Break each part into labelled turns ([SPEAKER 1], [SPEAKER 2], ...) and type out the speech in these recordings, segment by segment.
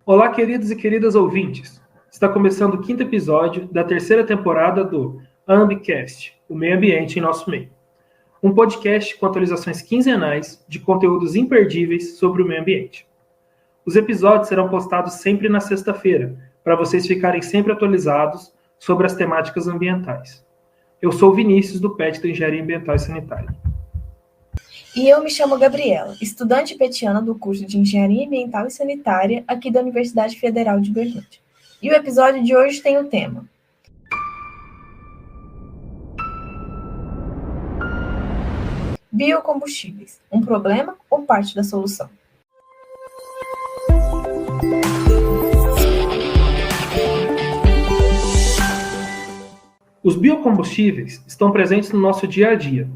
[SPEAKER 1] Olá, queridos e queridas ouvintes. Está começando o 5º episódio da 3ª temporada do Ambicast, o meio ambiente em nosso meio. Um podcast com atualizações quinzenais de conteúdos imperdíveis sobre o meio ambiente. Os episódios serão postados sempre na sexta-feira, para vocês ficarem sempre atualizados sobre as temáticas ambientais. Eu sou o Vinícius, do PET da Engenharia Ambiental e Sanitária.
[SPEAKER 2] E eu me chamo Gabriela, estudante petiana do curso de Engenharia Ambiental e Sanitária aqui da Universidade Federal de Berlândia. E o episódio de hoje tem o tema Biocombustíveis, um problema ou parte da solução?
[SPEAKER 1] Os biocombustíveis estão presentes no nosso dia a dia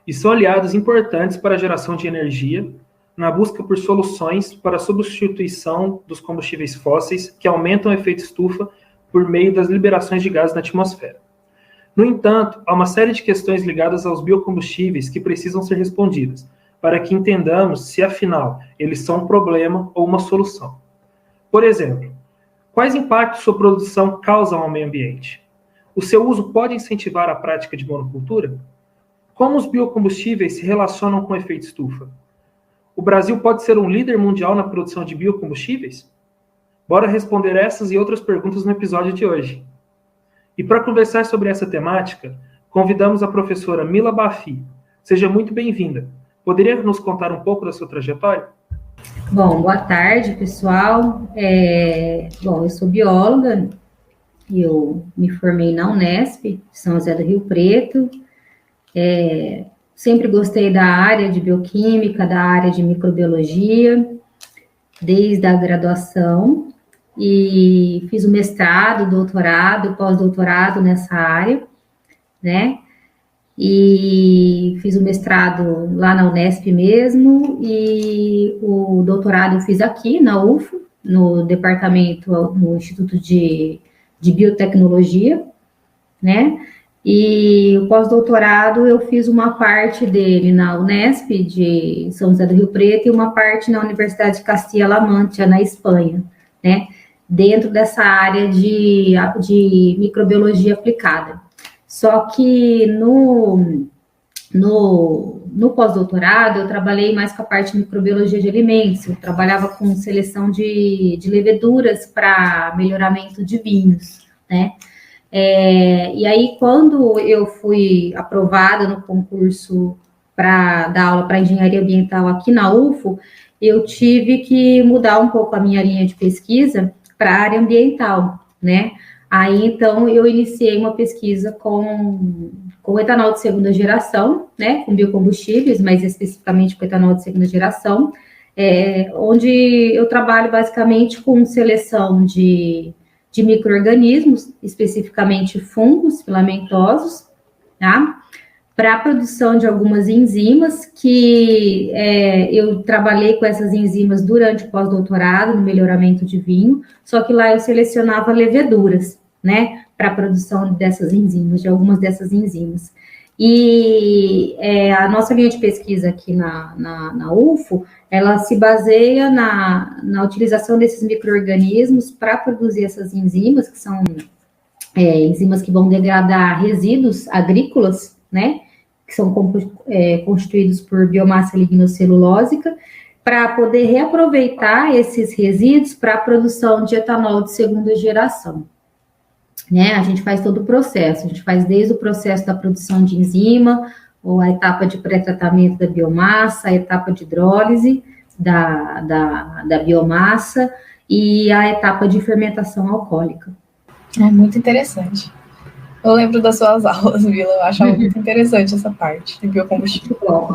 [SPEAKER 1] e são aliados importantes para a geração de energia, na busca por soluções para a substituição dos combustíveis fósseis que aumentam o efeito estufa por meio das liberações de gases na atmosfera. No entanto, há uma série de questões ligadas aos biocombustíveis que precisam ser respondidas, para que entendamos se, afinal, eles são um problema ou uma solução. Por exemplo, quais impactos sua produção causa ao meio ambiente? O seu uso pode incentivar a prática de monocultura? Como os biocombustíveis se relacionam com o efeito estufa? O Brasil pode ser um líder mundial na produção de biocombustíveis? Bora responder essas e outras perguntas no episódio de hoje. E para conversar sobre essa temática, convidamos a professora Mila Bafi. Seja muito bem-vinda. Poderia nos contar um pouco da sua trajetória?
[SPEAKER 3] Bom, boa tarde, pessoal. Eu sou bióloga, eu me formei na Unesp, São José do Rio Preto. Sempre gostei da área de bioquímica, da área de microbiologia, desde a graduação, e fiz o mestrado, doutorado, pós-doutorado nessa área, né? E fiz o mestrado lá na Unesp mesmo, e o doutorado eu fiz aqui na UFO, no departamento, no Instituto de Biotecnologia, né? E o pós-doutorado eu fiz uma parte dele na Unesp de São José do Rio Preto e uma parte na Universidade de Castilla-La Mancha, na Espanha, né? Dentro dessa área de microbiologia aplicada. Só que no pós-doutorado eu trabalhei mais com a parte de microbiologia de alimentos, eu trabalhava com seleção de leveduras para melhoramento de vinhos, né? E aí, quando eu fui aprovada no concurso para dar aula para engenharia ambiental aqui na UFO, eu tive que mudar um pouco a minha linha de pesquisa para a área ambiental, né? Aí, então, eu iniciei uma pesquisa com etanol de segunda geração, né? Com biocombustíveis, mas especificamente com etanol de segunda geração, onde eu trabalho basicamente com seleção de micro-organismos, especificamente fungos filamentosos, tá? Para a produção de algumas enzimas, que eu trabalhei com essas enzimas durante o pós-doutorado, no melhoramento de vinho, só que lá eu selecionava leveduras, né? Para a produção dessas enzimas, de algumas dessas enzimas. E a nossa linha de pesquisa aqui na UFO, ela se baseia na utilização desses micro-organismos para produzir essas enzimas, que são enzimas que vão degradar resíduos agrícolas, né, que são constituídos por biomassa lignocelulósica, para poder reaproveitar esses resíduos para a produção de etanol de segunda geração. Né, a gente faz todo o processo, a gente faz desde o processo da produção de enzima, ou a etapa de pré-tratamento da biomassa, a etapa de hidrólise da biomassa e a etapa de fermentação alcoólica.
[SPEAKER 2] É muito interessante. Eu lembro das suas aulas, Vila, eu achava muito interessante essa parte de biocombustível.
[SPEAKER 3] Muito bom.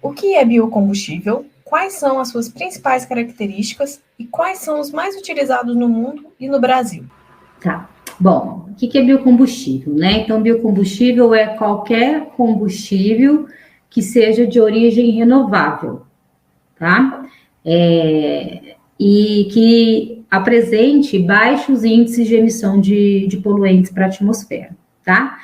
[SPEAKER 2] O que é biocombustível? Quais são as suas principais características e quais são os mais utilizados no mundo e no Brasil?
[SPEAKER 3] Tá. Bom, o que é biocombustível, né? Então, biocombustível é qualquer combustível que seja de origem renovável, tá? E que apresente baixos índices de emissão de poluentes para a atmosfera, tá?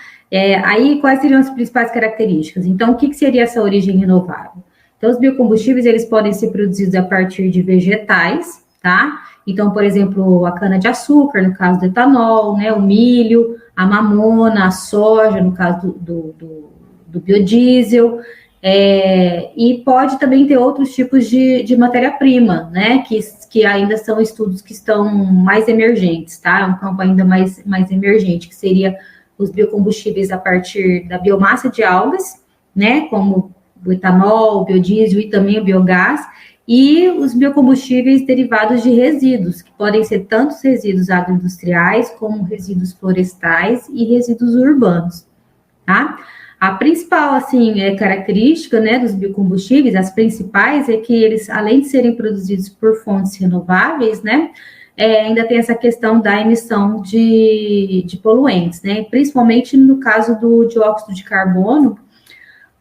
[SPEAKER 3] Aí, quais seriam as principais características? Então, o que seria essa origem renovável? Então, os biocombustíveis, eles podem ser produzidos a partir de vegetais, tá? Então, por exemplo, a cana-de-açúcar, no caso do etanol, né? O milho, a mamona, a soja, no caso do biodiesel, e pode também ter outros tipos de matéria-prima, né? Que ainda são estudos que estão mais emergentes, tá? É um campo ainda mais emergente, que seria os biocombustíveis a partir da biomassa de algas, né? Como o etanol, o biodiesel e também o biogás, e os biocombustíveis derivados de resíduos, que podem ser tanto os resíduos agroindustriais, como resíduos florestais e resíduos urbanos, tá? A principal, assim, característica, né, dos biocombustíveis, as principais, é que eles, além de serem produzidos por fontes renováveis, né, ainda tem essa questão da emissão de poluentes, né, principalmente no caso do dióxido de carbono,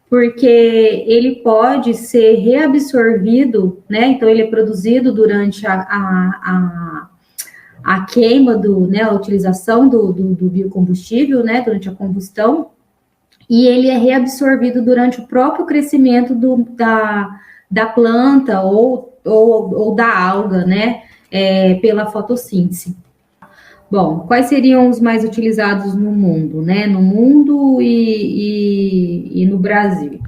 [SPEAKER 3] porque ele pode ser reabsorvido, né, então ele é produzido durante a queima né, a utilização do biocombustível, né, durante a combustão, e ele é reabsorvido durante o próprio crescimento da planta ou da alga, né, pela fotossíntese. Bom, quais seriam os mais utilizados no mundo, né, no mundo e no Brasil?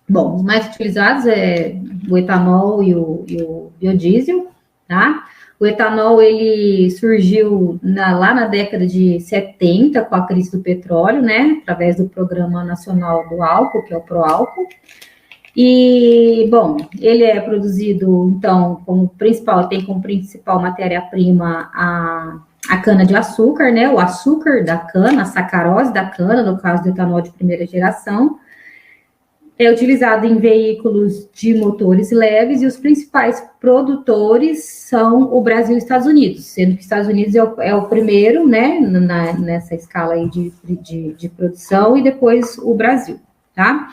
[SPEAKER 3] Bom, os mais utilizados é o etanol e o biodiesel, tá? O etanol, ele surgiu lá na década de 70, com a crise do petróleo, né? Através do Programa Nacional do Álcool, que é o Proálcool. E, bom, ele é produzido, então, tem como principal matéria-prima a cana-de-açúcar, né? O açúcar da cana, a sacarose da cana, no caso do etanol de primeira geração. É utilizado em veículos de motores leves e os principais produtores são o Brasil e os Estados Unidos, sendo que os Estados Unidos é o primeiro, né, nessa escala aí de produção, e depois o Brasil, tá?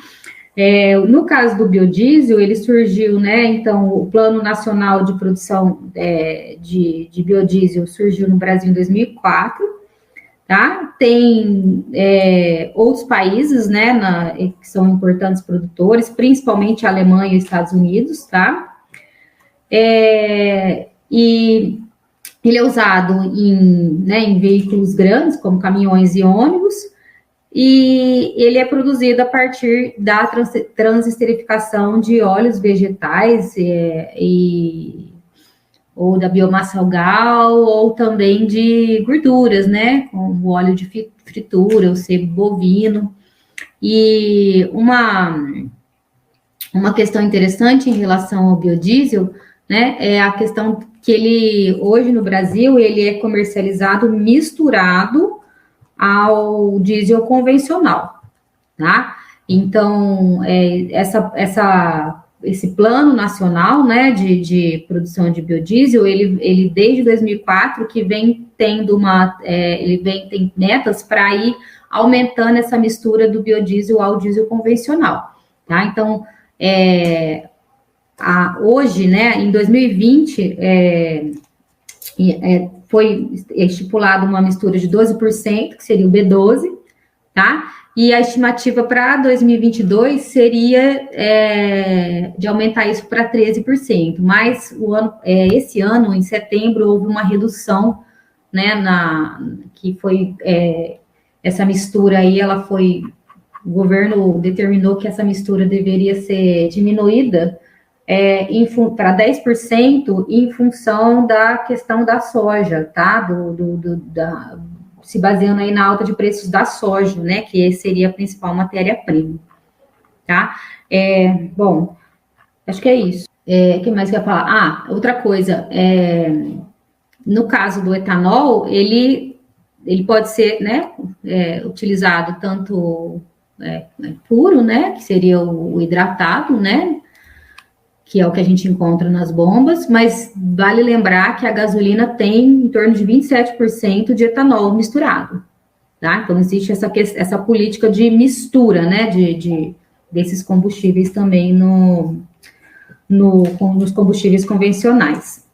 [SPEAKER 3] No caso do biodiesel, ele surgiu, né, então o Plano Nacional de Produção de Biodiesel surgiu no Brasil em 2004, tá? Tem outros países, né, que são importantes produtores, principalmente a Alemanha e os Estados Unidos, tá? E ele é usado em veículos grandes, como caminhões e ônibus, e ele é produzido a partir da transesterificação de óleos vegetais ou da biomassa algal, ou também de gorduras, né, como óleo de fritura, o sebo bovino. E uma questão interessante em relação ao biodiesel, né, é a questão que ele, hoje no Brasil, ele é comercializado misturado ao diesel convencional, tá? Então, esse plano nacional, né, de produção de biodiesel, ele desde 2004 que vem tendo tem metas para ir aumentando essa mistura do biodiesel ao diesel convencional, tá? Então, hoje, né, em 2020, foi estipulado uma mistura de 12%, que seria o B12, tá? E a estimativa para 2022 seria de aumentar isso para 13%, mas esse ano, em setembro, houve uma redução, né, que foi essa mistura aí, o governo determinou que essa mistura deveria ser diminuída para 10% em função da questão da soja, tá? Se baseando aí na alta de preços da soja, né? Que seria a principal matéria-prima, tá? Bom, acho que é isso. O que mais que eu ia falar? Outra coisa, no caso do etanol, ele pode ser, né, utilizado tanto puro, né, que seria o hidratado, né, que é o que a gente encontra nas bombas, mas vale lembrar que a gasolina tem em torno de 27% de etanol misturado, tá? Então, existe essa política de mistura, né, desses combustíveis também nos combustíveis convencionais.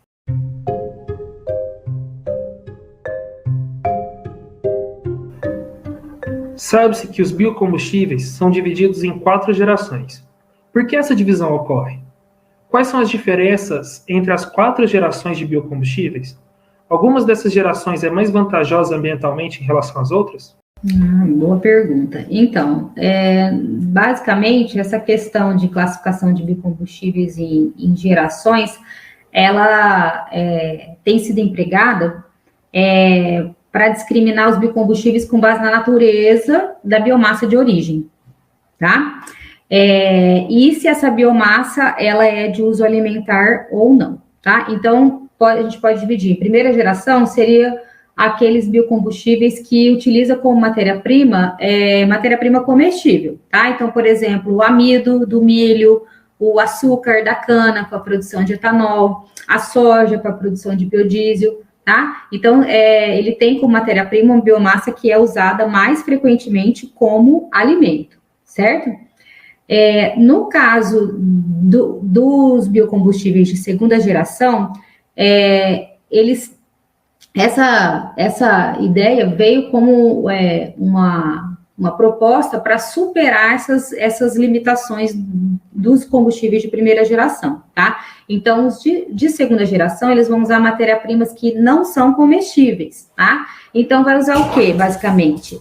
[SPEAKER 1] Sabe-se que os biocombustíveis são divididos em 4 gerações. Por que essa divisão ocorre? Quais são as diferenças entre as 4 gerações de biocombustíveis? Algumas dessas gerações é mais vantajosa ambientalmente em relação às outras?
[SPEAKER 3] Boa pergunta. Então, basicamente, essa questão de classificação de biocombustíveis em gerações, ela tem sido empregada para discriminar os biocombustíveis com base na natureza da biomassa de origem, tá? E se essa biomassa, ela é de uso alimentar ou não, tá? Então, a gente pode dividir. Primeira geração seria aqueles biocombustíveis que utiliza como matéria-prima comestível, tá? Então, por exemplo, o amido do milho, o açúcar da cana para a produção de etanol, a soja para a produção de biodiesel, tá? Então, ele tem como matéria-prima uma biomassa que é usada mais frequentemente como alimento, certo? No caso dos biocombustíveis de segunda geração, essa ideia veio como uma proposta para superar essas limitações dos combustíveis de primeira geração, tá? Então, os de segunda geração, eles vão usar matéria-primas que não são comestíveis, tá? Então, vai usar o quê, basicamente?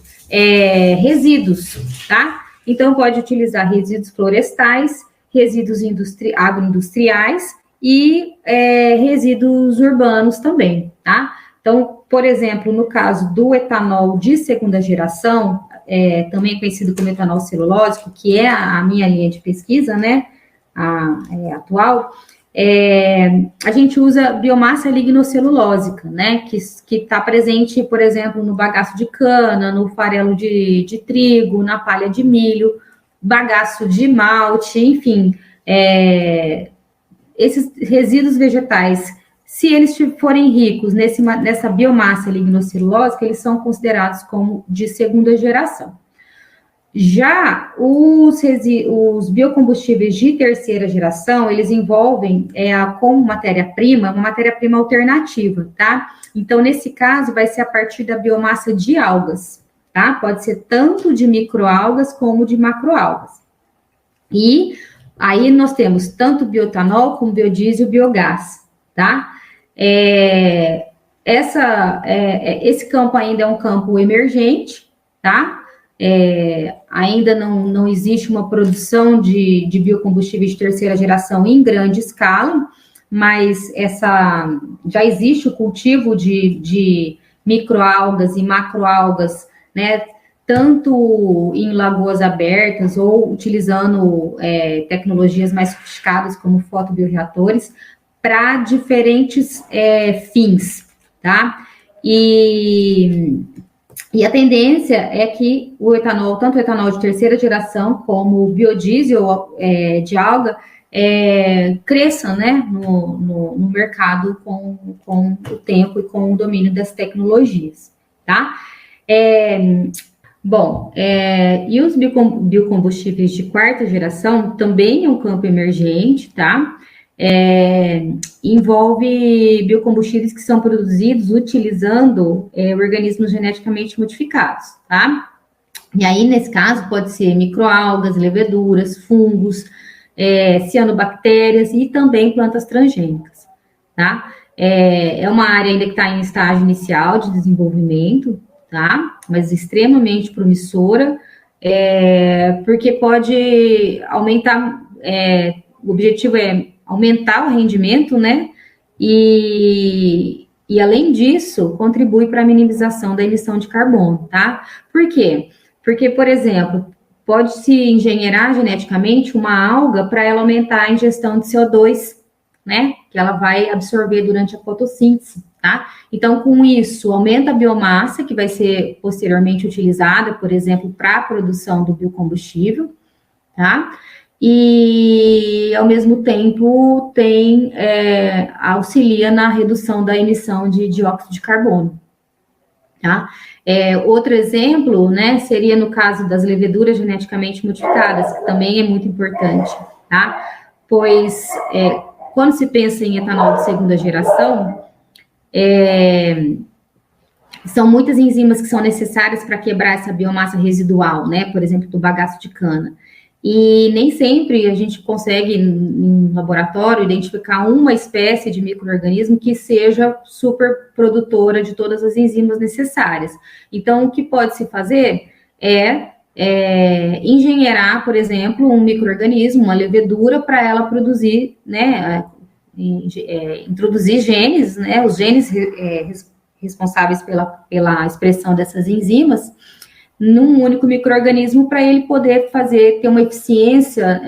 [SPEAKER 3] Resíduos, tá? Então, pode utilizar resíduos florestais, resíduos agroindustriais e resíduos urbanos também, tá? Então, por exemplo, no caso do etanol de segunda geração, também conhecido como etanol celulósico, que é a minha linha de pesquisa, né, atual, a gente usa biomassa lignocelulósica, né, que está presente, por exemplo, no bagaço de cana, no farelo de trigo, na palha de milho, bagaço de malte, enfim, esses resíduos vegetais, se eles forem ricos nessa biomassa lignocelulósica, eles são considerados como de segunda geração. Já os biocombustíveis de terceira geração, eles envolvem como matéria-prima, uma matéria-prima alternativa, tá? Então, nesse caso, vai ser a partir da biomassa de algas, tá? Pode ser tanto de microalgas como de macroalgas. E aí nós temos tanto bioetanol como biodiesel e biogás, tá? Esse campo ainda é um campo emergente, tá? Ainda não existe uma produção de biocombustíveis de terceira geração em grande escala, mas já existe o cultivo de microalgas e macroalgas, né? Tanto em lagoas abertas ou utilizando tecnologias mais sofisticadas como fotobioreatores, para diferentes fins, tá? E a tendência é que o etanol, tanto o etanol de terceira geração como o biodiesel de alga, cresçam, né, no mercado com o tempo e com o domínio das tecnologias, tá? E os biocombustíveis de quarta geração também é um campo emergente, tá? Envolve biocombustíveis que são produzidos utilizando organismos geneticamente modificados, tá? E aí, nesse caso, pode ser microalgas, leveduras, fungos, cianobactérias e também plantas transgênicas, tá? É uma área ainda que está em estágio inicial de desenvolvimento, tá? Mas extremamente promissora, porque pode aumentar, o objetivo é aumentar o rendimento, né? E além disso, contribui para a minimização da emissão de carbono, tá? Por quê? Porque, por exemplo, pode-se engenheirar geneticamente uma alga para ela aumentar a ingestão de CO2, né? Que ela vai absorver durante a fotossíntese, tá? Então, com isso, aumenta a biomassa, que vai ser posteriormente utilizada, por exemplo, para a produção do biocombustível, tá? E, ao mesmo tempo, auxilia na redução da emissão de dióxido de carbono, tá? Outro exemplo, né, seria no caso das leveduras geneticamente modificadas, que também é muito importante, tá? Pois, quando se pensa em etanol de segunda geração, São muitas enzimas que são necessárias para quebrar essa biomassa residual, né? Por exemplo, do bagaço de cana. E nem sempre a gente consegue, em laboratório, identificar uma espécie de micro-organismo que seja super produtora de todas as enzimas necessárias. Então, o que pode se fazer é engenheirar, por exemplo, um micro-organismo, uma levedura, para ela produzir, né, introduzir genes, né, os genes responsáveis pela expressão dessas enzimas, num único micro-organismo para ele poder ter uma eficiência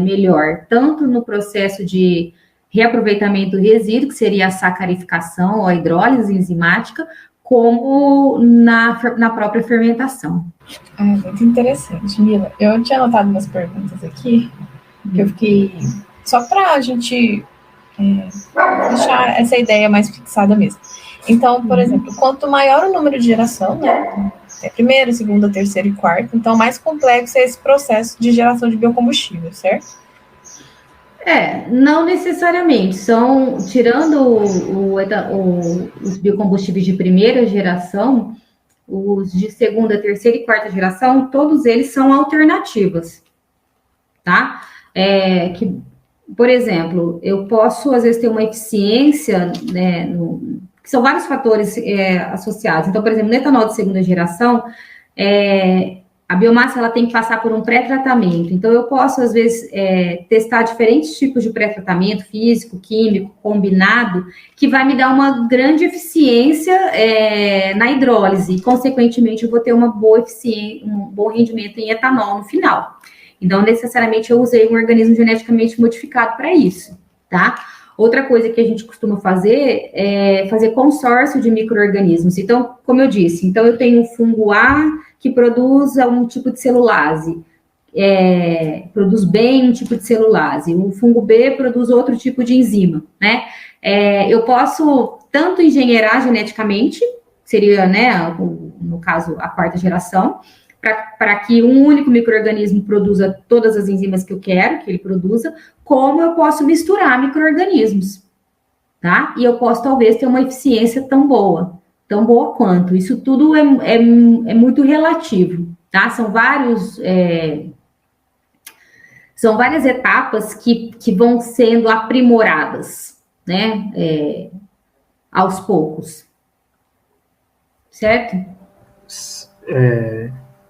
[SPEAKER 3] melhor, tanto no processo de reaproveitamento do resíduo, que seria a sacarificação ou a hidrólise enzimática, como na própria fermentação.
[SPEAKER 2] Muito interessante, Mila. Eu tinha anotado umas perguntas aqui, que eu fiquei... Só para a gente deixar essa ideia mais fixada mesmo. Então, por exemplo, quanto maior o número de geração, né? Primeiro, segundo, terceiro e quarto. Então, mais complexo é esse processo de geração de biocombustível, certo?
[SPEAKER 3] Não necessariamente. Tirando os biocombustíveis de primeira geração, os de segunda, terceira e quarta geração, todos eles são alternativas, tá? Por exemplo, eu posso, às vezes, ter uma eficiência, né, que são vários fatores associados. Então, por exemplo, no etanol de segunda geração, a biomassa ela tem que passar por um pré-tratamento. Então, eu posso, às vezes, testar diferentes tipos de pré-tratamento, físico, químico, combinado, que vai me dar uma grande eficiência na hidrólise. E, consequentemente, eu vou ter uma boa eficiência, um bom rendimento em etanol no final. Então, necessariamente, eu usei um organismo geneticamente modificado para isso, tá? Outra coisa que a gente costuma fazer é fazer consórcio de micro-organismos. Então, como eu disse, eu tenho um fungo A que produz um tipo de celulase, produz bem um tipo de celulase. O fungo B produz outro tipo de enzima, né? Eu posso tanto engenheirar geneticamente, seria, né, no caso, a quarta geração, para que um único micro-organismo produza todas as enzimas que eu quero que ele produza, como eu posso misturar micro-organismos, tá? E eu posso, talvez, ter uma eficiência tão boa quanto. Isso tudo é muito relativo, tá? São várias etapas que vão sendo aprimoradas, né? Aos poucos. Certo?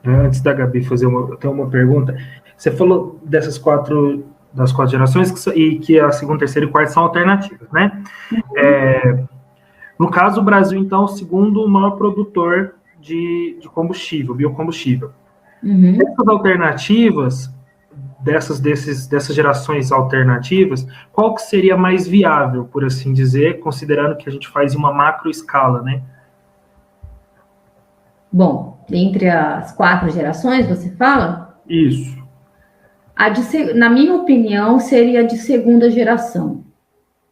[SPEAKER 1] Antes da Gabi fazer uma pergunta, você falou das quatro gerações e que a segunda, terceira e quarta são alternativas, né? No caso, o Brasil, então, é o segundo maior produtor de combustível, biocombustível.
[SPEAKER 3] Uhum.
[SPEAKER 1] Essas alternativas, dessas gerações alternativas, qual que seria mais viável, por assim dizer, considerando que a gente faz em uma macro escala, né?
[SPEAKER 3] Bom, entre as 4 gerações, você fala?
[SPEAKER 1] Isso.
[SPEAKER 3] Na minha opinião, seria a de segunda geração,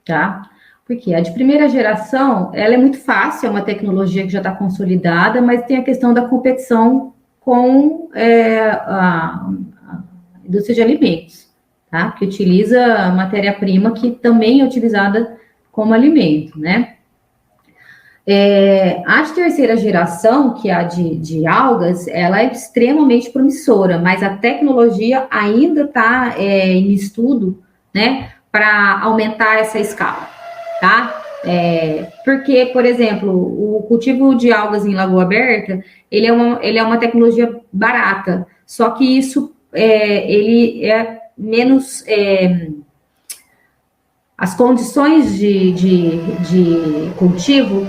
[SPEAKER 3] tá? Porque a de primeira geração, ela é muito fácil, é uma tecnologia que já está consolidada, mas tem a questão da competição com a indústria de alimentos, tá? Que utiliza matéria-prima que também é utilizada como alimento, né? A de terceira geração, que é a de algas, ela é extremamente promissora, mas a tecnologia ainda está em estudo, né, para aumentar essa escala, tá? Porque, por exemplo, o cultivo de algas em lagoa aberta, ele é uma tecnologia barata, só que isso, ele é menos... as condições de cultivo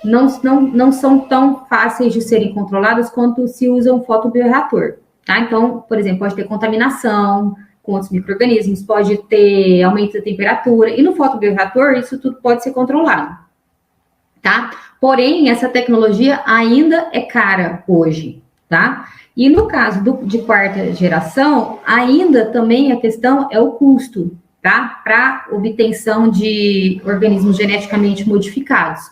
[SPEAKER 3] não são tão fáceis de serem controladas quanto se usa um fotobioreator, tá? Então, por exemplo, pode ter contaminação com outros micro-organismos, pode ter aumento da temperatura, e no fotobioreator isso tudo pode ser controlado, tá? Porém, essa tecnologia ainda é cara hoje, tá? E no caso de quarta geração, ainda também a questão é o custo, tá? Para obtenção de organismos geneticamente modificados.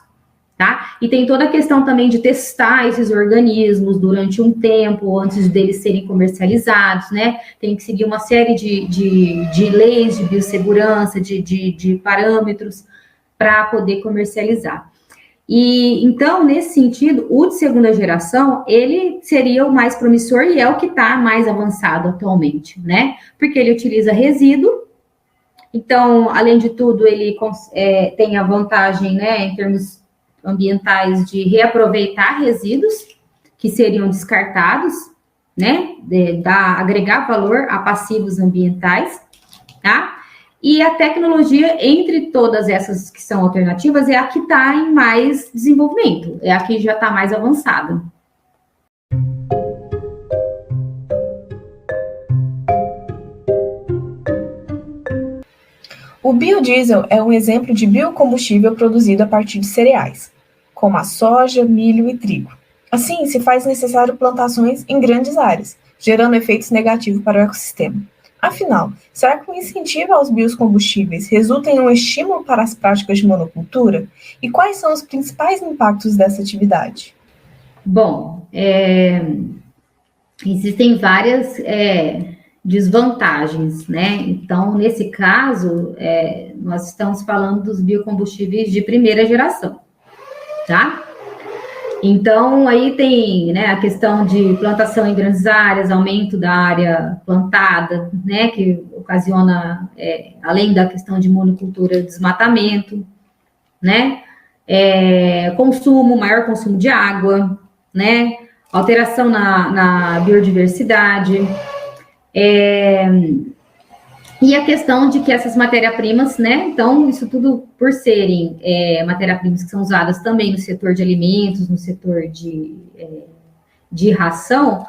[SPEAKER 3] Tá? E tem toda a questão também de testar esses organismos durante um tempo, antes deles serem comercializados, né? Tem que seguir uma série de leis de biossegurança, de parâmetros para poder comercializar. E então, nesse sentido, o de segunda geração, ele seria o mais promissor e é o que está mais avançado atualmente, né? Porque ele utiliza resíduo. Então, além de tudo, ele tem a vantagem, né, em termos ambientais, de reaproveitar resíduos que seriam descartados, né, agregar valor a passivos ambientais, tá? E a tecnologia, entre todas essas que são alternativas, é a que está em mais desenvolvimento, é a que já está mais avançada.
[SPEAKER 2] O biodiesel é um exemplo de biocombustível produzido a partir de cereais, como a soja, milho e trigo. Assim, se faz necessário plantações em grandes áreas, gerando efeitos negativos para o ecossistema. Afinal, será que o incentivo aos biocombustíveis resulta em um estímulo para as práticas de monocultura? E quais são os principais impactos dessa atividade?
[SPEAKER 3] Bom, existem várias desvantagens, né? Então, nesse caso, nós estamos falando dos biocombustíveis de primeira geração, tá? Então, aí tem, né, a questão de plantação em grandes áreas, aumento da área plantada, né, que ocasiona, além da questão de monocultura, desmatamento, né, maior consumo de água, né, alteração na biodiversidade, e a questão de que essas matérias-primas, né, então, isso tudo por serem matérias-primas que são usadas também no setor de alimentos, no setor de ração,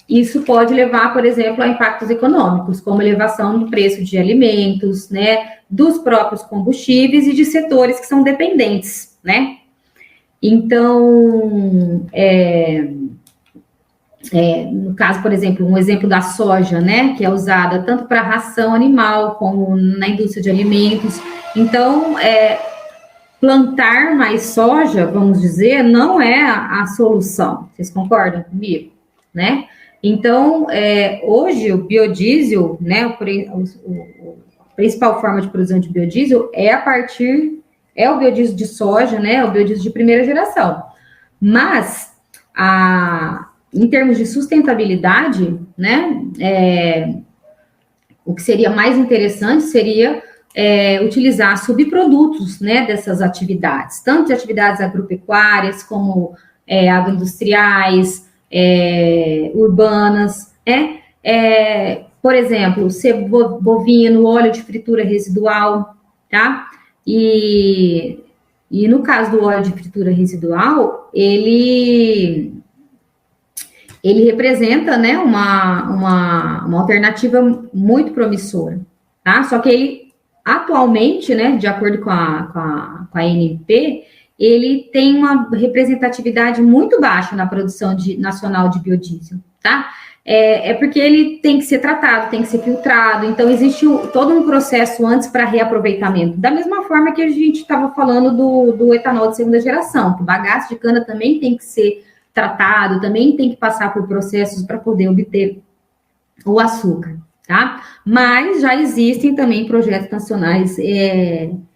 [SPEAKER 3] isso pode levar, por exemplo, a impactos econômicos, como elevação do preço de alimentos, né, dos próprios combustíveis e de setores que são dependentes, né. Então, no caso, por exemplo, um exemplo da soja, né, que é usada tanto para ração animal como na indústria de alimentos. Então, plantar mais soja, vamos dizer, não é a solução. Vocês concordam comigo? Né? Então, hoje, o biodiesel, né, a principal forma de produção de biodiesel é o biodiesel de soja, né, o biodiesel de primeira geração. Mas, em termos de sustentabilidade, né, o que seria mais interessante seria utilizar subprodutos, né, dessas atividades, tanto de atividades agropecuárias como agroindustriais, urbanas, né? Por exemplo, sebo bovino, óleo de fritura residual, tá? E no caso do óleo de fritura residual, ele representa, né, uma alternativa muito promissora, tá? Só que ele, atualmente, né, de acordo com a ANP, ele tem uma representatividade muito baixa na produção nacional de biodiesel, tá? Porque ele tem que ser tratado, tem que ser filtrado, então existe todo um processo antes para reaproveitamento. Da mesma forma que a gente estava falando do etanol de segunda geração, que o bagaço de cana também tem que ser tratado, também tem que passar por processos para poder obter o açúcar, tá? Mas já existem também projetos nacionais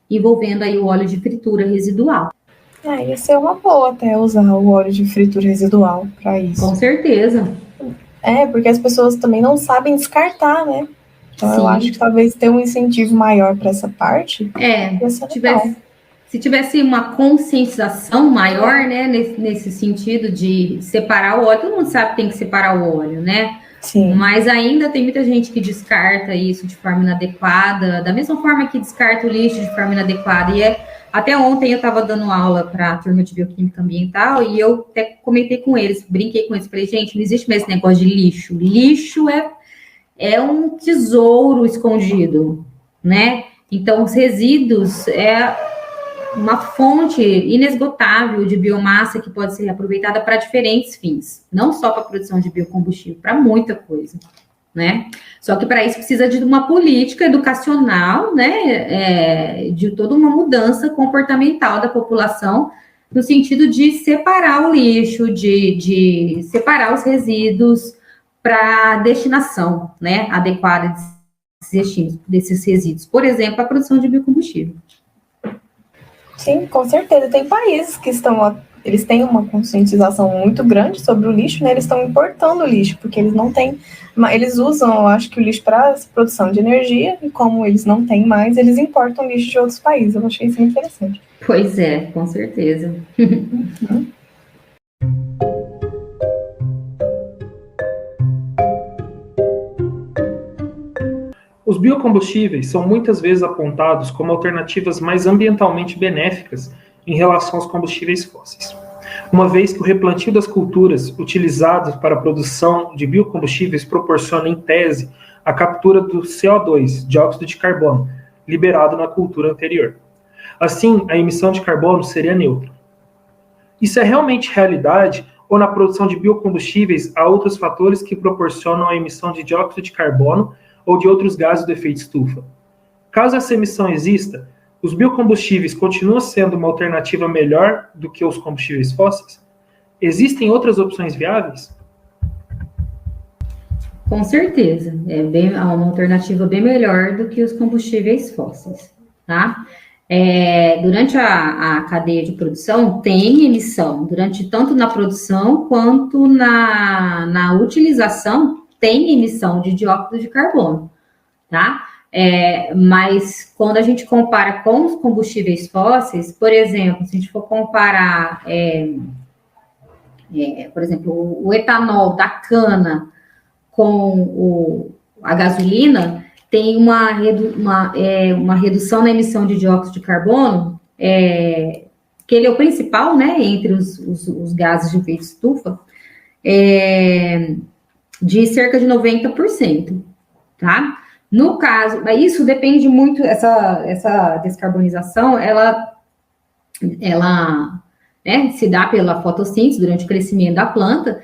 [SPEAKER 3] envolvendo aí o óleo de fritura residual.
[SPEAKER 2] Ia ser uma boa até usar o óleo de fritura residual para isso.
[SPEAKER 3] Com certeza.
[SPEAKER 2] Porque as pessoas também não sabem descartar, né? Então, sim, eu acho que talvez ter um incentivo maior para essa parte.
[SPEAKER 3] Se tivesse uma conscientização maior, né, nesse sentido de separar o óleo, todo mundo sabe que tem que separar o óleo, né?
[SPEAKER 2] Sim.
[SPEAKER 3] Mas ainda tem muita gente que descarta isso de forma inadequada, da mesma forma que descarta o lixo de forma inadequada. E até ontem eu estava dando aula para a turma de bioquímica ambiental e eu até comentei com eles, brinquei com eles, falei, gente, não existe mais esse negócio de lixo. Lixo é um tesouro escondido, né? Então, os resíduos uma fonte inesgotável de biomassa que pode ser aproveitada para diferentes fins, não só para a produção de biocombustível, para muita coisa, né? Só que para isso precisa de uma política educacional, né? De toda uma mudança comportamental da população, no sentido de separar o lixo, de separar os resíduos para destinação, né? Adequada desses resíduos. Por exemplo, a produção de biocombustível.
[SPEAKER 2] Sim, com certeza. Tem países que eles têm uma conscientização muito grande sobre o lixo, né? Eles estão importando o lixo, porque eles não têm, eles usam, eu acho que o lixo para produção de energia, e como eles não têm mais, eles importam lixo de outros países. Eu achei isso interessante.
[SPEAKER 3] Pois é, com certeza.
[SPEAKER 1] Os biocombustíveis são muitas vezes apontados como alternativas mais ambientalmente benéficas em relação aos combustíveis fósseis, uma vez que o replantio das culturas utilizadas para a produção de biocombustíveis proporciona, em tese, a captura do CO2, dióxido de carbono, liberado na cultura anterior. Assim, a emissão de carbono seria neutra. Isso é realmente realidade ou na produção de biocombustíveis há outros fatores que proporcionam a emissão de dióxido de carbono ou de outros gases do efeito estufa? Caso essa emissão exista, os biocombustíveis continuam sendo uma alternativa melhor do que os combustíveis fósseis? Existem outras opções viáveis?
[SPEAKER 3] Com certeza, é uma alternativa bem melhor do que os combustíveis fósseis, tá? Durante a cadeia de produção tem emissão, tanto na produção quanto na utilização tem emissão de dióxido de carbono, tá? Mas quando a gente compara com os combustíveis fósseis, por exemplo, se a gente for comparar, por exemplo, o etanol da cana com a gasolina, tem uma redução na emissão de dióxido de carbono, que ele é o principal, né, entre os gases de efeito estufa, de cerca de 90%, tá? No caso, isso depende muito, essa descarbonização, ela né, se dá pela fotossíntese durante o crescimento da planta,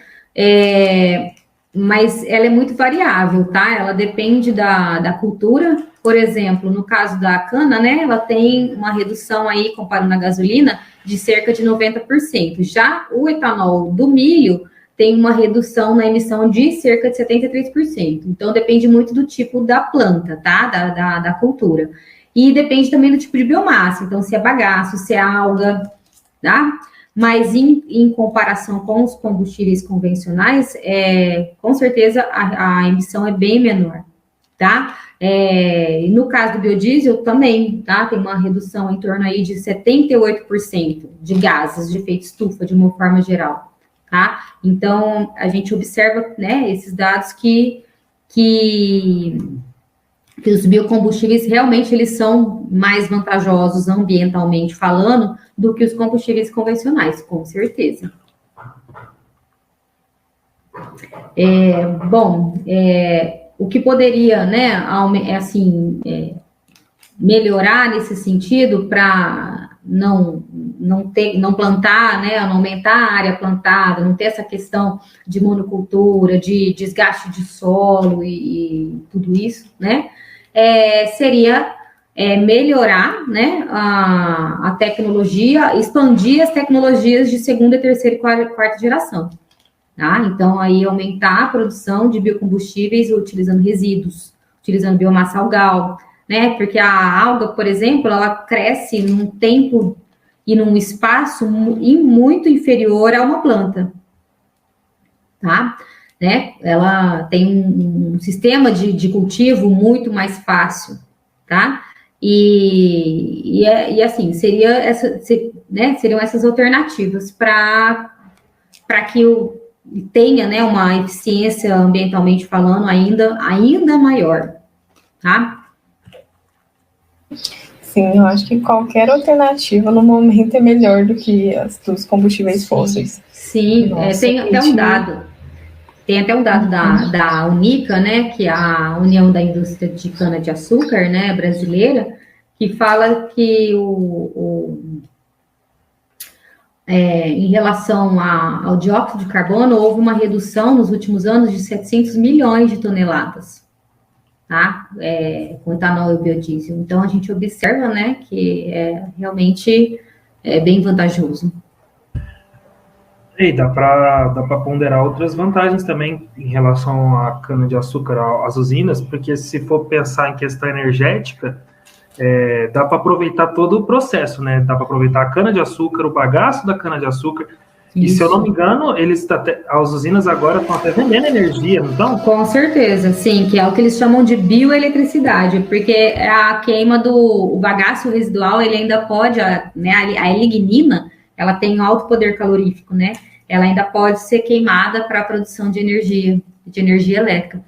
[SPEAKER 3] mas ela é muito variável, tá? Ela depende da cultura. Por exemplo, no caso da cana, né, ela tem uma redução aí, comparando a gasolina, de cerca de 90%. Já o etanol do milho tem uma redução na emissão de cerca de 73%. Então, depende muito do tipo da planta, tá? Da cultura. E depende também do tipo de biomassa. Então, se é bagaço, se é alga, tá? Mas em comparação com os combustíveis convencionais, com certeza a emissão é bem menor, tá? No caso do biodiesel também, tá? Tem uma redução em torno aí de 78% de gases de efeito estufa, de uma forma geral, tá? Então, a gente observa, né, esses dados que os biocombustíveis realmente eles são mais vantajosos ambientalmente falando do que os combustíveis convencionais, com certeza. O que poderia, né, melhorar nesse sentido para não plantar, né, não aumentar a área plantada, não ter essa questão de monocultura, de desgaste de solo e tudo isso, né, seria melhorar, né, a tecnologia, expandir as tecnologias de segunda, terceira e quarta geração, tá? Então, aí aumentar a produção de biocombustíveis utilizando resíduos, utilizando biomassa algal, né, porque a alga, por exemplo, ela cresce num tempo e num espaço muito inferior a uma planta, tá? Né? Ela tem um sistema de cultivo muito mais fácil, tá? E assim, seriam essas alternativas para que tenha, né, uma eficiência ambientalmente falando ainda maior, tá?
[SPEAKER 2] Sim, eu acho que qualquer alternativa no momento é melhor do que as dos combustíveis fósseis.
[SPEAKER 3] Sim, tem até um dado. Tem até um dado da UNICA, né, que é a União da Indústria de Cana-de-Açúcar, né, brasileira, que fala que em relação ao dióxido de carbono, houve uma redução nos últimos anos de 700 milhões de toneladas, tá? Com etanol e biodiesel. Então, a gente observa, né, que realmente é bem vantajoso.
[SPEAKER 1] E dá para ponderar outras vantagens também em relação à cana-de-açúcar, às usinas, porque se for pensar em questão energética, dá para aproveitar todo o processo, né? Dá para aproveitar a cana-de-açúcar, o bagaço da cana-de-açúcar. E se eu não me engano, as usinas agora estão até vendendo energia, não estão?
[SPEAKER 3] Com certeza, sim, que é o que eles chamam de bioeletricidade, porque a queima do bagaço residual, ele ainda pode, né, a lignina, ela tem um alto poder calorífico, né? Ela ainda pode ser queimada para a produção de energia elétrica.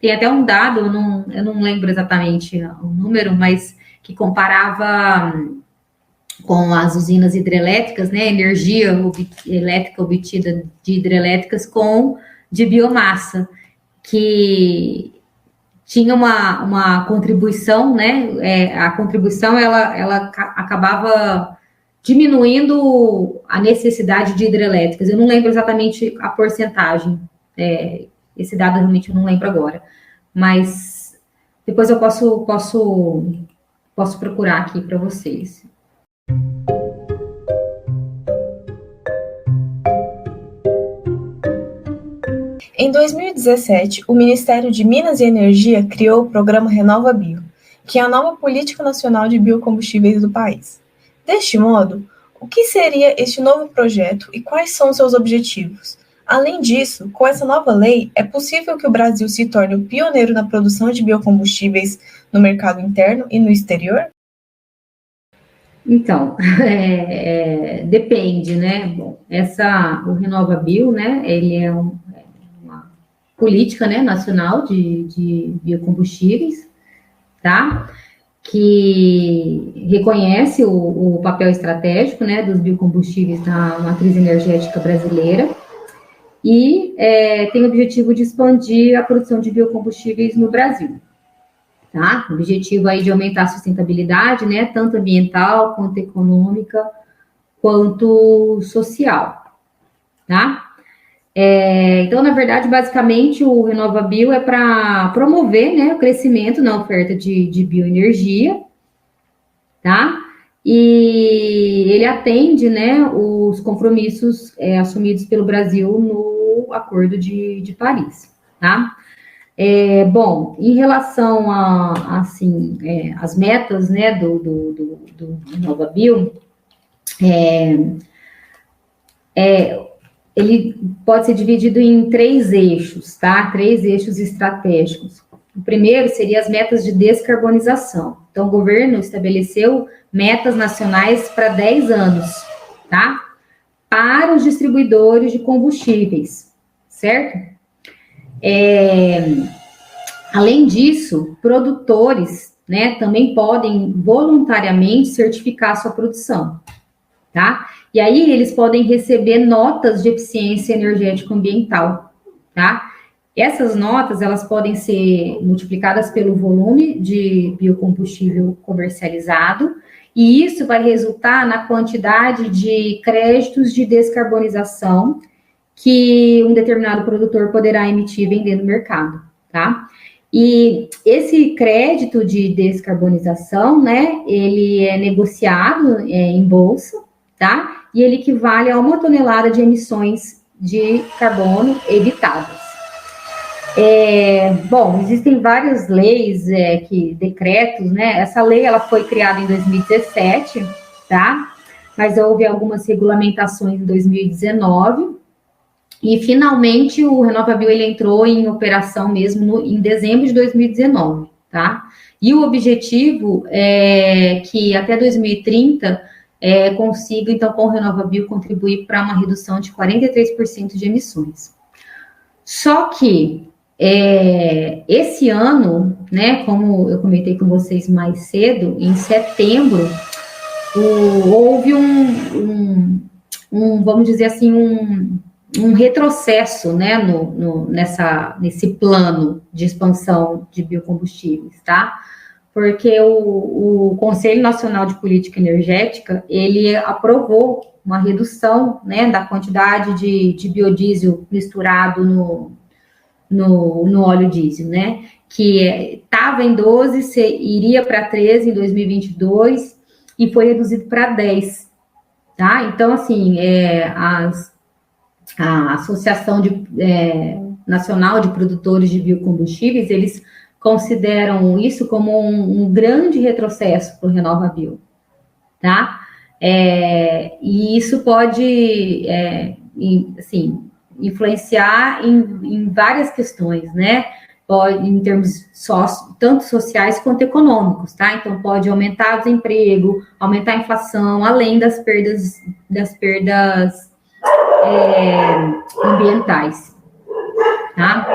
[SPEAKER 3] Tem até um dado, eu não lembro exatamente o número, mas que comparava com as usinas hidrelétricas, né, energia elétrica obtida de hidrelétricas de biomassa, que tinha uma contribuição, né, a contribuição, ela acabava diminuindo a necessidade de hidrelétricas. Eu não lembro exatamente a porcentagem, esse dado realmente eu não lembro agora, mas depois eu posso procurar aqui para vocês.
[SPEAKER 2] Em 2017, o Ministério de Minas e Energia criou o programa RenovaBio, que é a nova política nacional de biocombustíveis do país. Deste modo, o que seria este novo projeto e quais são seus objetivos? Além disso, com essa nova lei, é possível que o Brasil se torne o pioneiro na produção de biocombustíveis no mercado interno e no exterior?
[SPEAKER 3] Então, depende, né? Bom, o RenovaBio, né? Ele é uma política, né, nacional de biocombustíveis, tá? Que reconhece o papel estratégico, né, dos biocombustíveis na matriz energética brasileira e tem o objetivo de expandir a produção de biocombustíveis no Brasil. Tá? O objetivo aí de aumentar a sustentabilidade, né, tanto ambiental, quanto econômica, quanto social, tá? Então, na verdade, basicamente, o RenovaBio é para promover, né, o crescimento na oferta de bioenergia, tá? E ele atende, né, os compromissos assumidos pelo Brasil no Acordo de Paris, tá? Bom, em relação as metas, né, do RenovaBio, ele pode ser dividido em 3 eixos, tá? 3 eixos estratégicos. O primeiro seria as metas de descarbonização. Então, o governo estabeleceu metas nacionais para 10 anos, tá? Para os distribuidores de combustíveis, certo? Além disso, produtores, né, também podem voluntariamente certificar a sua produção, tá? E aí eles podem receber notas de eficiência energética ambiental, tá? Essas notas, elas podem ser multiplicadas pelo volume de biocombustível comercializado, e isso vai resultar na quantidade de créditos de descarbonização que um determinado produtor poderá emitir e vender no mercado, tá? E esse crédito de descarbonização, né, ele é negociado em bolsa, tá? E ele equivale a 1 tonelada de emissões de carbono evitadas. Bom, existem várias leis, decretos, né? Essa lei, ela foi criada em 2017, tá? Mas houve algumas regulamentações em 2019, e finalmente o RenovaBio ele entrou em operação mesmo em dezembro de 2019, tá? E o objetivo é que até 2030 consiga, então, com o RenovaBio, contribuir para uma redução de 43% de emissões. Só que esse ano, né, como eu comentei com vocês mais cedo, em setembro, houve vamos dizer assim, um retrocesso, né, nesse plano de expansão de biocombustíveis, tá? Porque o Conselho Nacional de Política Energética, ele aprovou uma redução, né, da quantidade de biodiesel misturado no óleo diesel, né, que estava em 12, iria para 13 em 2022 e foi reduzido para 10, tá? Então, assim, a Associação Nacional de Produtores de Biocombustíveis, eles consideram isso como um grande retrocesso para o RenovaBio, tá? E isso pode, assim, influenciar em várias questões, né? Em termos tanto sociais quanto econômicos, tá? Então, pode aumentar o desemprego, aumentar a inflação, além das perdas ambientais, tá?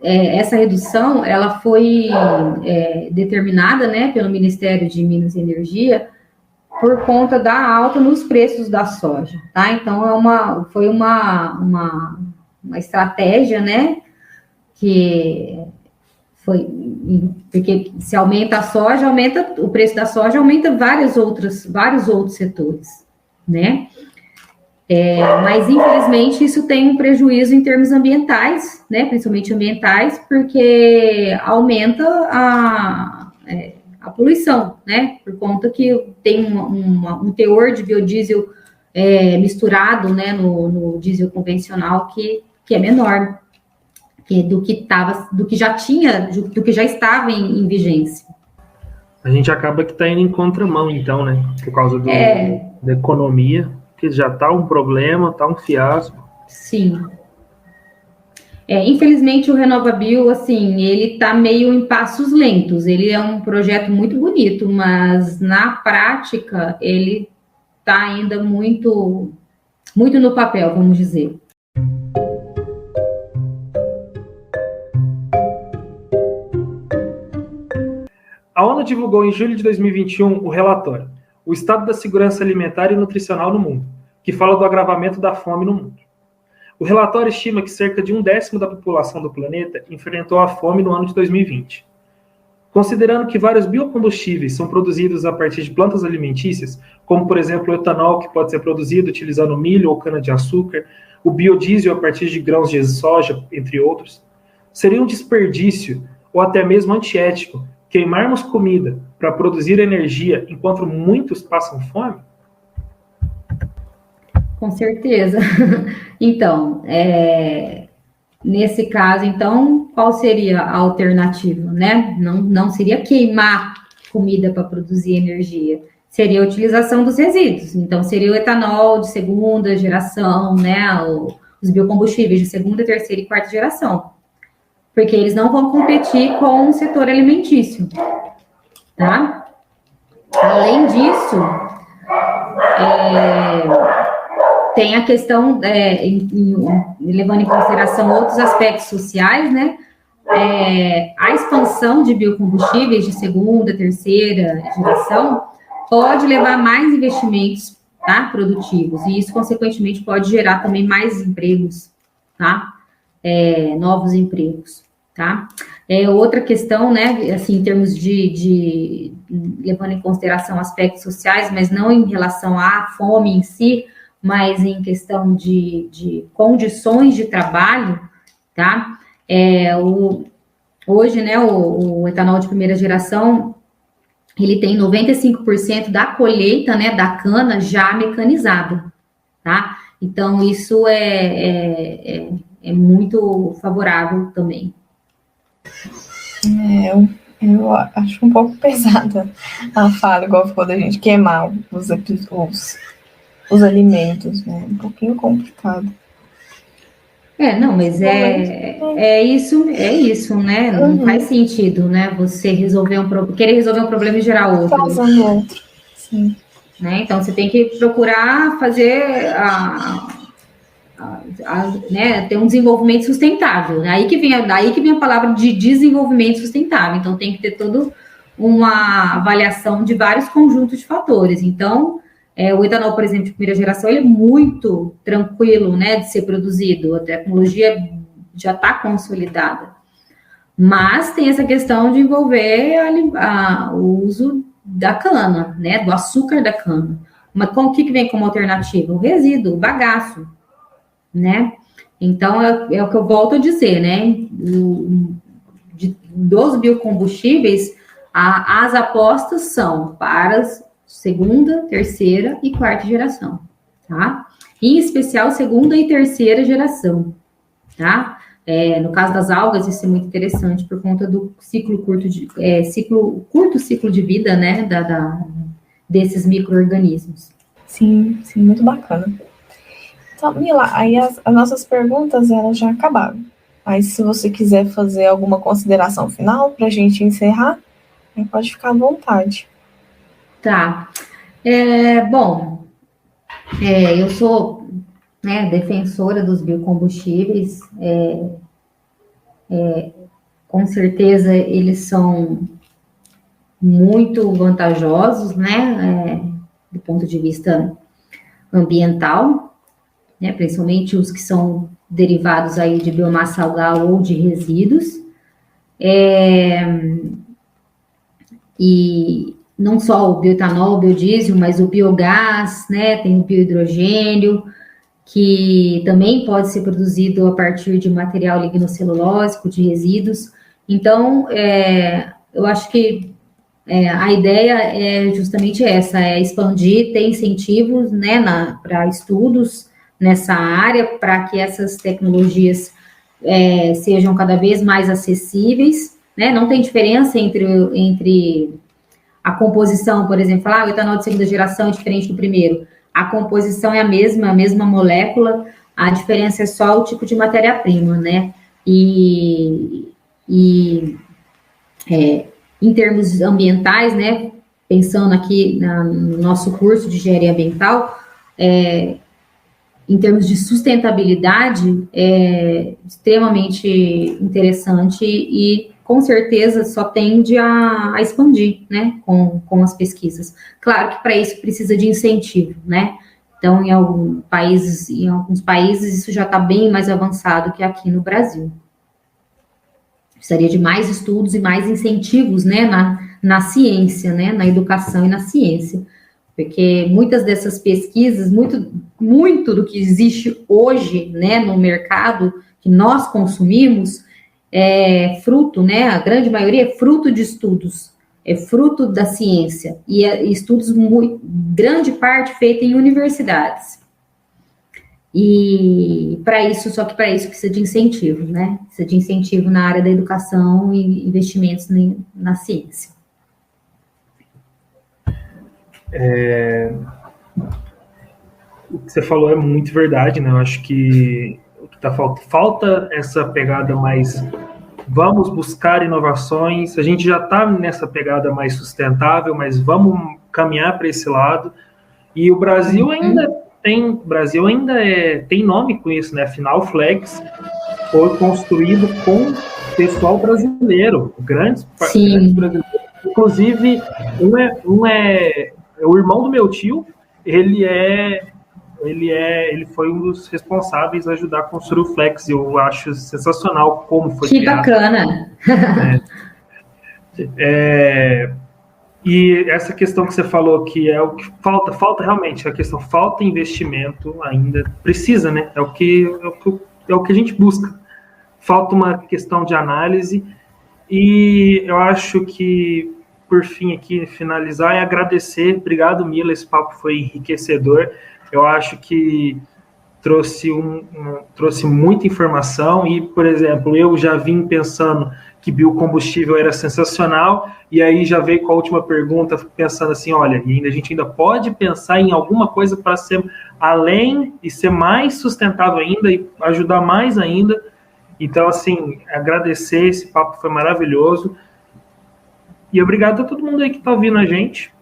[SPEAKER 3] Essa redução, ela foi determinada, né, pelo Ministério de Minas e Energia por conta da alta nos preços da soja, tá? Então, foi uma estratégia, né, que foi, porque se aumenta a soja, aumenta o preço da soja, aumenta vários outros setores, né? Mas, infelizmente, isso tem um prejuízo em termos ambientais, né, principalmente ambientais, porque aumenta a poluição, né, por conta que tem um teor de biodiesel misturado, né, no diesel convencional que é menor do que já estava em vigência.
[SPEAKER 1] A gente acaba que está indo em contramão, então, né, por causa da economia, que já está um problema, está um fiasco.
[SPEAKER 3] Sim. Infelizmente, o RenovaBio, assim, ele está meio em passos lentos. Ele é um projeto muito bonito, mas na prática ele está ainda muito, muito no papel, vamos dizer.
[SPEAKER 1] A ONU divulgou em julho de 2021 o relatório O Estado da Segurança Alimentar e Nutricional no Mundo, que fala do agravamento da fome no mundo. O relatório estima que cerca de 1/10 da população do planeta enfrentou a fome no ano de 2020. Considerando que vários biocombustíveis são produzidos a partir de plantas alimentícias, como, por exemplo, o etanol, que pode ser produzido utilizando milho ou cana-de-açúcar, o biodiesel a partir de grãos de soja, entre outros, seria um desperdício ou até mesmo antiético queimarmos comida para produzir energia enquanto muitos passam fome?
[SPEAKER 3] Com certeza. Então, nesse caso, então, qual seria a alternativa, né? Não seria queimar comida para produzir energia, seria a utilização dos resíduos. Então, seria o etanol de segunda geração, né? Os biocombustíveis de segunda, terceira e quarta geração. Porque eles não vão competir com o setor alimentício, tá? Além disso, tem a questão, levando em consideração outros aspectos sociais, né? A expansão de biocombustíveis de segunda, terceira geração pode levar mais investimentos, tá, produtivos, e isso, consequentemente, pode gerar também mais empregos, tá? Novos empregos, tá? Outra questão, né, assim, em termos de levando em consideração aspectos sociais, mas não em relação à fome em si, mas em questão de condições de trabalho, tá? Hoje, né, o etanol de primeira geração, ele tem 95% da colheita, né, da cana já mecanizada, tá? Então, isso é muito favorável também.
[SPEAKER 2] Eu acho um pouco pesada a fala, igual ficou da gente queimar os alimentos, né? Um pouquinho complicado.
[SPEAKER 3] Não, mas é isso, né? Não faz sentido, né? Você querer resolver um problema e gerar outro.
[SPEAKER 2] Causando outro, sim.
[SPEAKER 3] Né? Então, você tem que procurar fazer né, ter um desenvolvimento sustentável. Daí que vem a palavra de desenvolvimento sustentável. Então, tem que ter toda uma avaliação de vários conjuntos de fatores. Então, o etanol, por exemplo, de primeira geração, ele é muito tranquilo, né, de ser produzido. A tecnologia já está consolidada. Mas tem essa questão de envolver o uso da cana, né, do açúcar da cana. Mas o que vem como alternativa? O resíduo, o bagaço, né? Então, é o que eu volto a dizer, né? Dos biocombustíveis, as apostas são para segunda, terceira e quarta geração, tá? Em especial, segunda e terceira geração, tá? No caso das algas, isso é muito interessante por conta do curto ciclo de vida, né, desses micro-organismos.
[SPEAKER 2] Sim, muito bacana. Então, Mila, aí as nossas perguntas, elas já acabaram. Aí, se você quiser fazer alguma consideração final para a gente encerrar, aí pode ficar à vontade.
[SPEAKER 3] Tá. Bom, eu sou, né, defensora dos biocombustíveis. Com certeza, eles são muito vantajosos, né, do ponto de vista ambiental, né, principalmente os que são derivados aí de biomassa algal ou de resíduos, e não só o bioetanol, o biodiesel, mas o biogás, né, tem o biohidrogênio, que também pode ser produzido a partir de material lignocelulósico, de resíduos. Então, eu acho que a ideia é justamente essa, é expandir, ter incentivos, né, para estudos nessa área, para que essas tecnologias sejam cada vez mais acessíveis, né? Não tem diferença entre a composição, por exemplo, o etanol de segunda geração é diferente do primeiro. A composição é a mesma molécula, a diferença é só o tipo de matéria-prima, né? Em termos ambientais, né? Pensando aqui no nosso curso de engenharia ambiental, em termos de sustentabilidade, é extremamente interessante e, com certeza, só tende a expandir, né, com as pesquisas. Claro que para isso precisa de incentivo, né? Então, em alguns países, isso já está bem mais avançado que aqui no Brasil. Precisaria de mais estudos e mais incentivos, né, na ciência, né, na educação e na ciência. Porque muitas dessas pesquisas, muito do que existe hoje, né, no mercado que nós consumimos, é fruto, né, a grande maioria é fruto de estudos, é fruto da ciência, e estudos, grande parte, feita em universidades. E para isso precisa de incentivo, né, precisa de incentivo na área da educação e investimentos na ciência.
[SPEAKER 1] O que você falou é muito verdade, né? Eu acho que o que falta essa pegada mais vamos buscar inovações. A gente já está nessa pegada mais sustentável, mas vamos caminhar para esse lado. E o Brasil ainda tem nome com isso, né? Afinal, o Flex foi construído com pessoal brasileiro, grandes brasileiros. Inclusive, um é o irmão do meu tio. Ele foi um dos responsáveis a ajudar a construir o Flex. Eu acho sensacional como foi
[SPEAKER 3] criado. Que bacana!
[SPEAKER 1] E essa questão que você falou, que é o que falta realmente, falta investimento ainda, precisa, né? É o que a gente busca. Falta uma questão de análise, e eu acho que, por fim, aqui, finalizar e agradecer. Obrigado, Mila, esse papo foi enriquecedor. Eu acho que trouxe muita informação e, por exemplo, eu já vim pensando que biocombustível era sensacional, e aí já veio com a última pergunta pensando assim, olha, a gente ainda pode pensar em alguma coisa para ser além e ser mais sustentável ainda e ajudar mais ainda. Então, assim, agradecer, esse papo foi maravilhoso. E obrigado a todo mundo aí que está ouvindo a gente.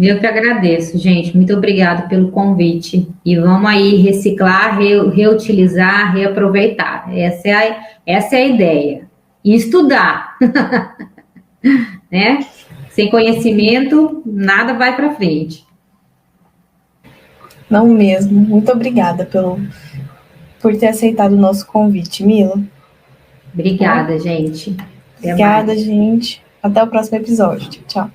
[SPEAKER 3] Eu que agradeço, gente. Muito obrigado pelo convite. E vamos aí reciclar, reutilizar, reaproveitar. Essa é a ideia. E estudar. Né? Sem conhecimento, nada vai para frente.
[SPEAKER 2] Não mesmo. Muito obrigada por ter aceitado o nosso convite, Mila.
[SPEAKER 3] Obrigada, gente.
[SPEAKER 2] Obrigada, gente. Até o próximo episódio. Tchau.